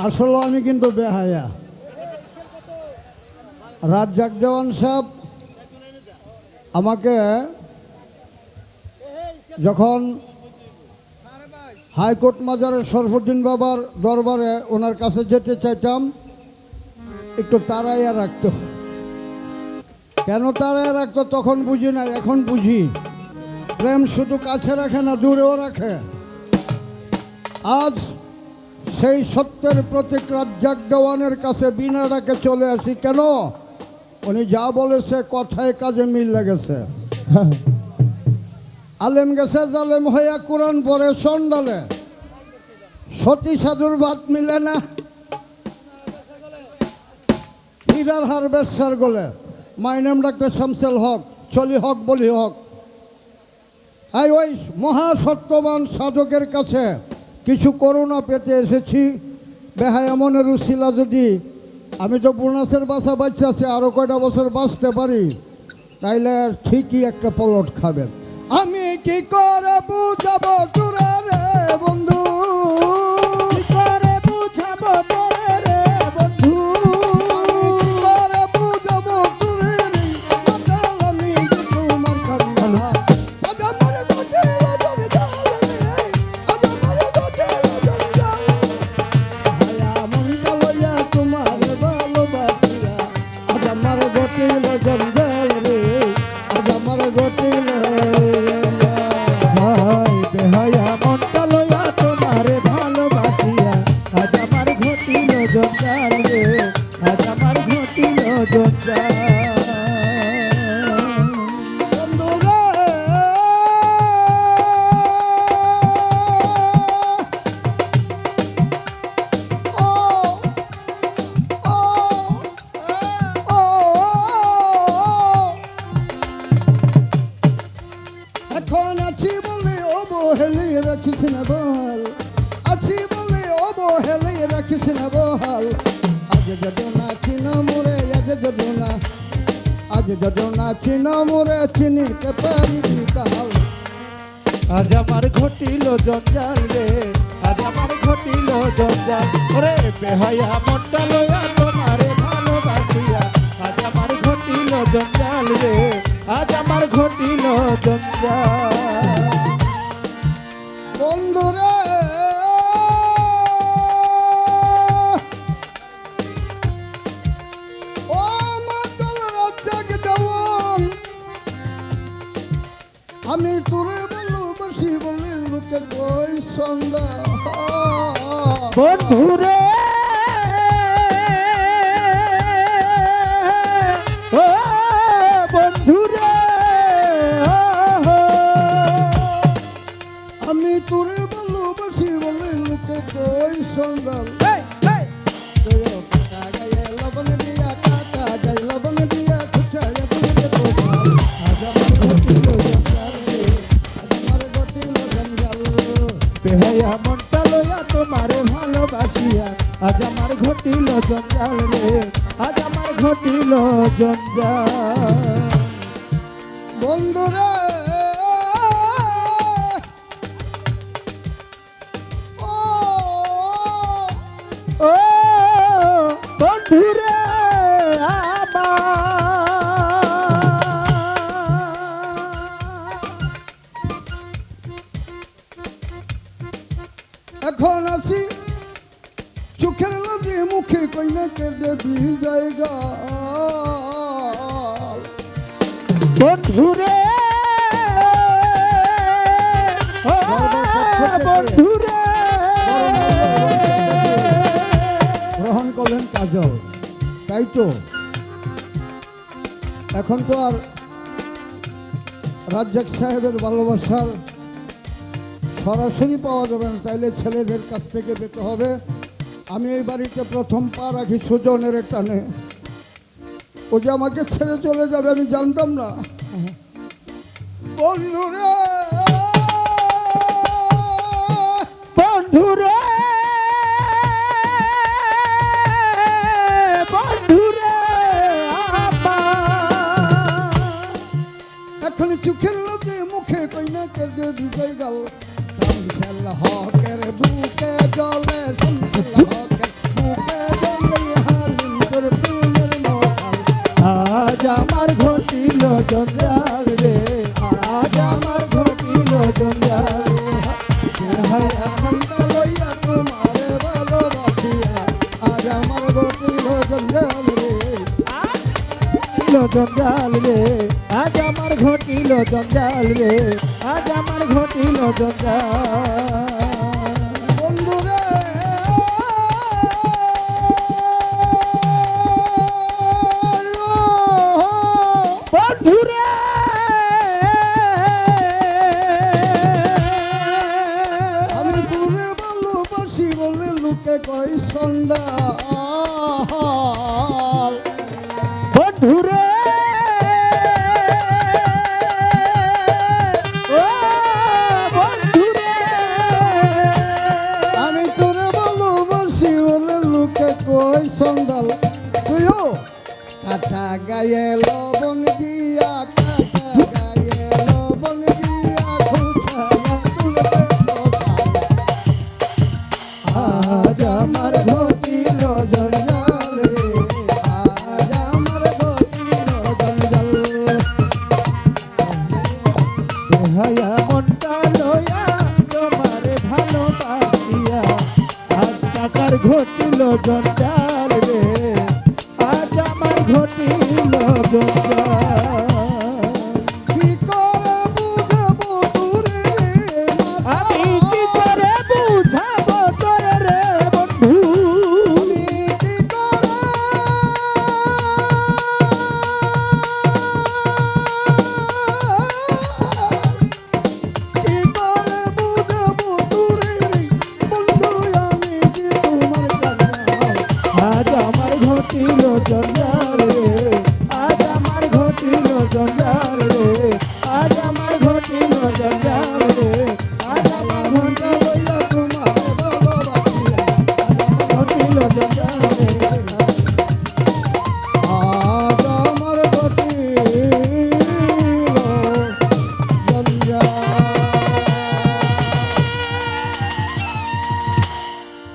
আসলে আমি কিন্তু বেহায়া। রাজ্জাক দেওয়ান সাহেব আমাকে যখন হাইকোর্ট মাজারের শরফুদ্দিন বাবার দরবারে ওনার কাছে যেতে চাইতাম, একটু তাড়াইয়া রাখতো। কেন তাড়াইয়া রাখতো তখন বুঝি না, এখন বুঝি। প্রেম শুধু কাছে রাখে না, দূরেও রাখে। আজ সেই সত্যের প্রতীক রাজ্জাক দেওয়ানের কাছে বিনা ডাকে চলে আসি। কেন? উনি যা বলেছে কথায় কাজে মিল লেগেছে। আলেম গেছে জালেম হইয়া কোরআন পড়ে সন্ডালে, সতী সাধুর ভাত মিলে না, হীরার হার বেশ্যার গোলে। মাই নেম ডাক্তার শামসুল হক, চলি হক বলি হক। ওই মহাসত্যবান সাধকের কাছে কিছু করুণা পেতে এসেছি। বেহায়া মনের উশিলা যদি, আমি তো বোনাসের বাসা বাচ্চা আছে, আরও কয়টা বছর বাঁচতে পারি, তাইলে ঠিকই একটা পলট খাবেন। আমি কি করে বুঝাবো তোরা রে বন্ধু, কি করে বুঝাবো তোরে রে বন্ধু, কি করে বুঝাবো তোরে রে মাতাল আমি তোমার কান্না। আজ আমার গোটে লজরে জালে, আজ আমার গোটে লজরে জালে, ভায়া মন লইয়া তোমার ভালোবাসিয়া, আজ আমার গোটে লজরে জালে রে, আজ আমার গোটে বেহায়া মনটা লইয়া তোমারে ভালোবাসিয়া, আজ আমার ঘটিল জঞ্জাল রে, আজ আমার ঘটিল জঞ্জাল। এখন আছি বলে অবহেলিয়ে রাখিস না বল, আছি বলে অবহেলিয়ে রাখিস না বল। আজ যদি নাচি না মোরে, আজ যদি না, আজ যদি নাচি না মোরে, চিনিতে পারি কাল। আজ আমার ঘটিল জঞ্জাল রে, আজ আমার ঘটিল জঞ্জাল। ওরে বেহায়া মনটা লইয়া তোমারে ভালোবাসিয়া, আজ আমার ঘটিল জঞ্জাল রে, আজ আমার ঘটিল জঞ্জাল। বন্ধুরে ও মাতাল রাজ্জাক দেওয়ান, আমি তোরে ভালোবাসি বলে লোকে কই সন্ধ্যা। বন্ধুরে ও বন্ধুরে, আমি তোরে ভালোবাসি বলে লোকে কই সন্ধ্যা। গায়ে লবণ দিয়া, কাকা গায়ে লবণ দিয়া, খুচায় বুঝে পোষাল। আজ আমার ঘটিল জঞ্জাল রে, আজ আমার ঘটিল জঞ্জাল। বেহায়া মনটা লইয়া তোমারে ভালোবাসিয়া, আজ আমার ঘটিল জঞ্জাল রে, আজ আমার ঘটিল জঞ্জাল। বন্ধুরে ও বন্ধুরে আমার, এখন আছি চোখের লাগে মুখে কইনা কেঁদে দিয়ে জায়গা। বন্ধুরে ও বন্ধুরে, গ্রহণ করলেন কাজল। তাই তো এখন তো আর রাজ্জাক সাহেবের ভালোবাসার সরাসরি পাওয়া যাবে না, তাইলে ছেলেদের কাছ থেকে পেতে হবে। আমি এই বাড়িতে প্রথম পা রাখি সুজনের টানে। ও যে আমাকে ছেড়ে চলে যাবে আমি জানতাম না। বন্ধুরে বন্ধুরে বন্ধুরে আমার, এখন চোখের লোকে মুখে কইনা কেঁদে বিজয় গেল। হকের বুকে জলে হকের জঞ্জাল রে আজ আমার ঘটিল জঞ্জাল বেহায়া মনটা লইয়া তোমারে ভালোবাসিয়া আজ আমার ঘটিল জঞ্জাল রে। জঞ্জাল রে আজ আমার ঘটিল জঞ্জাল রে আজ আমার ঘটিল জঞ্জাল বন্ধুরে বন্ধুরে আমি দূরে ভালোবাসি বলে লোকে কই সন্ধ্যা বন্ধুরে ও বন্ধুরে আমি তোরে ভালোবাসি বলে লোকে কই সন্ধ্যাল তুইও কাটা গায়ে লবণ দিয়া কাটা গায়ে লবণ দিয়া খুঁচায়া তুলতে আজ আমার ঘটিল জঞ্জাল রে আজ আমার ঘটিল জঞ্জাল। বেহায়া মনটা লয়া তোমারে ভালোবাসিয়া আজ টাকার ঘটিল জঞ্জাল রে আজ আমার ঘটিল জঞ্জাল কি করে বুঝবো তোরে আমি কি করে বুঝাবো তোরে রে বন্ধু কি করে কি করে বুঝবো তোরে বন্ধু আমি কি তোমার কাছে আজ আমার ঘটিল জঞ্জাল রে আজ আমার ঘটিল জঞ্জাল রে আজ আমার ঘটিল জঞ্জাল রে আজ আমার ঘন্টা লইয়া তোমার ভালোবাসিয়া ঘটিল জঞ্জাল রে